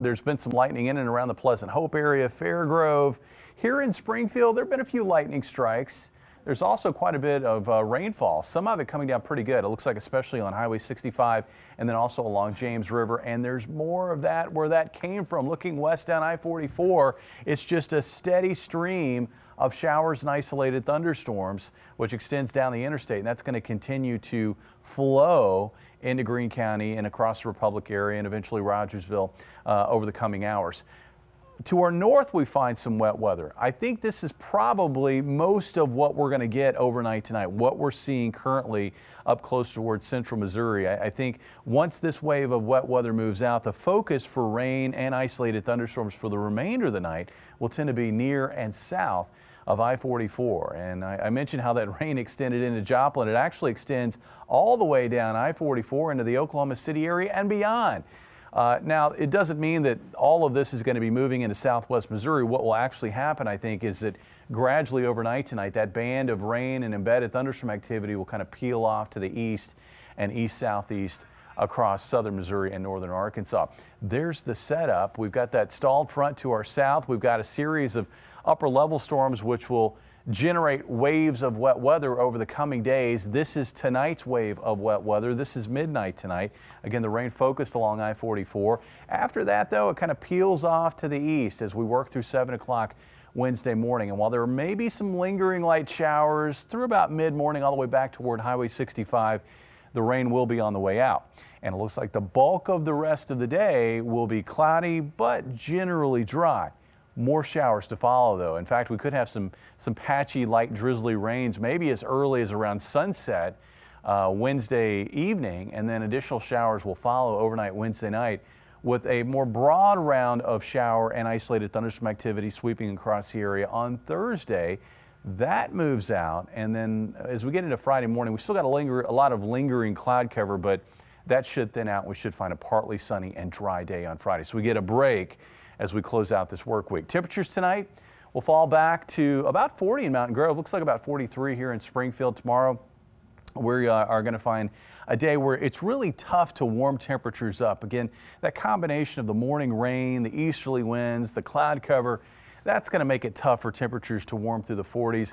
There's been some lightning in and around the Pleasant Hope area, Fairgrove. Here in Springfield, there have been a few lightning strikes. There's also quite a bit of rainfall, some of it coming down pretty good. It looks like especially on Highway 65 and then also along James River. And there's more of that where that came from. Looking west down I-44, it's just a steady stream of showers and isolated thunderstorms, which extends down the interstate. And that's going to continue to flow into Greene County and across the Republic area and eventually Rogersville over the coming hours. To our north, we find some wet weather. I think this is probably most of what we're going to get overnight tonight, what we're seeing currently up close towards central Missouri. I think once this wave of wet weather moves out, the focus for rain and isolated thunderstorms for the remainder of the night will tend to be near and south of I-44. And I mentioned how that rain extended into Joplin. It actually extends all the way down I-44 into the Oklahoma City area and beyond. Now, it doesn't mean that all of this is going to be moving into southwest Missouri. What will actually happen, I think, is that gradually overnight tonight, that band of rain and embedded thunderstorm activity will kind of peel off to the east and east-southeast across southern Missouri and northern Arkansas. There's the setup. We've got that stalled front to our south. We've got a series of upper-level storms which will generate waves of wet weather over the coming days. This is tonight's wave of wet weather. This is midnight tonight. Again, the rain focused along I-44. After that, though, it kind of peels off to the east as we work through 7 o'clock Wednesday morning. And while there may be some lingering light showers through about mid-morning all the way back toward Highway 65, the rain will be on the way out. And it looks like the bulk of the rest of the day will be cloudy, but generally dry. More showers to follow, though. In fact, we could have some patchy, light, drizzly rains maybe as early as around sunset Wednesday evening, and then additional showers will follow overnight Wednesday night with a more broad round of shower and isolated thunderstorm activity sweeping across the area on Thursday. That moves out, and then as we get into Friday morning, we still got a lot of lingering cloud cover, but that should thin out. We should find a partly sunny and dry day on Friday. So we get a break as we close out this work week. Temperatures tonight will fall back to about 40 in Mountain Grove. Looks like about 43 here in Springfield tomorrow. We are going to find a day where it's really tough to warm temperatures up. Again, that combination of the morning rain, the easterly winds, the cloud cover, that's going to make it tough for temperatures to warm through the 40s.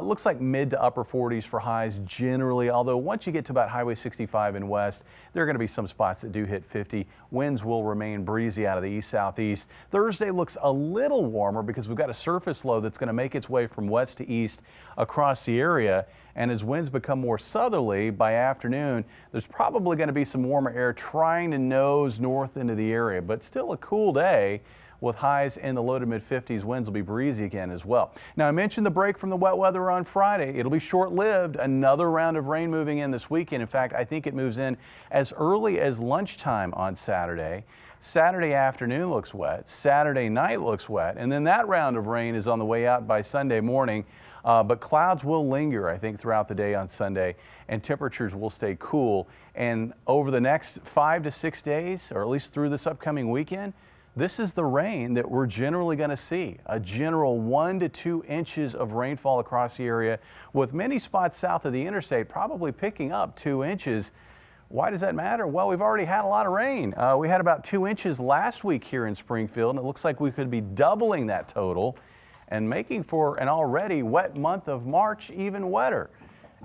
Looks like mid to upper 40s for highs generally, although once you get to about Highway 65 and west, there are going to be some spots that do hit 50. Winds will remain breezy out of the east-southeast. Thursday looks a little warmer because we've got a surface low that's going to make its way from west to east across the area. And as winds become more southerly by afternoon, there's probably going to be some warmer air trying to nose north into the area, but still a cool day with highs in the low to mid 50s. Winds will be breezy again as well. Now, I mentioned the break from the wet weather on Friday. It'll be short-lived. Another round of rain moving in this weekend. In fact, I think it moves in as early as lunchtime on Saturday. Saturday afternoon looks wet. Saturday night looks wet. And then that round of rain is on the way out by Sunday morning. But clouds will linger, I think, throughout the day on Sunday, and temperatures will stay cool. And over the next 5 to 6 days, or at least through this upcoming weekend, this is the rain that we're generally going to see, a general 1 to 2 inches of rainfall across the area, with many spots south of the interstate probably picking up 2 inches. Why does that matter? Well, we've already had a lot of rain. We had about 2 inches last week here in Springfield, and it looks like we could be doubling that total and making for an already wet month of March even wetter.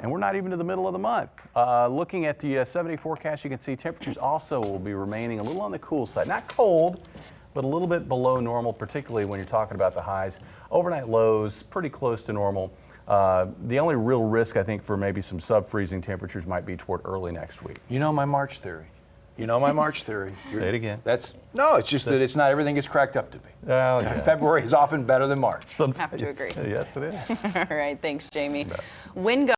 And we're not even to the middle of the month. Looking at the 7-day forecast, you can see temperatures also will be remaining a little on the cool side. Not cold, but a little bit below normal, particularly when you're talking about the highs. Overnight lows, pretty close to normal. The only real risk, I think, for maybe some sub-freezing temperatures might be toward early next week. You know my March theory. You know my March theory. Say it again. No, it's just that it's not everything gets cracked up to be. Yeah. February is often better than March. Have to agree. Yes, it is. All right, thanks, Jamie. Wind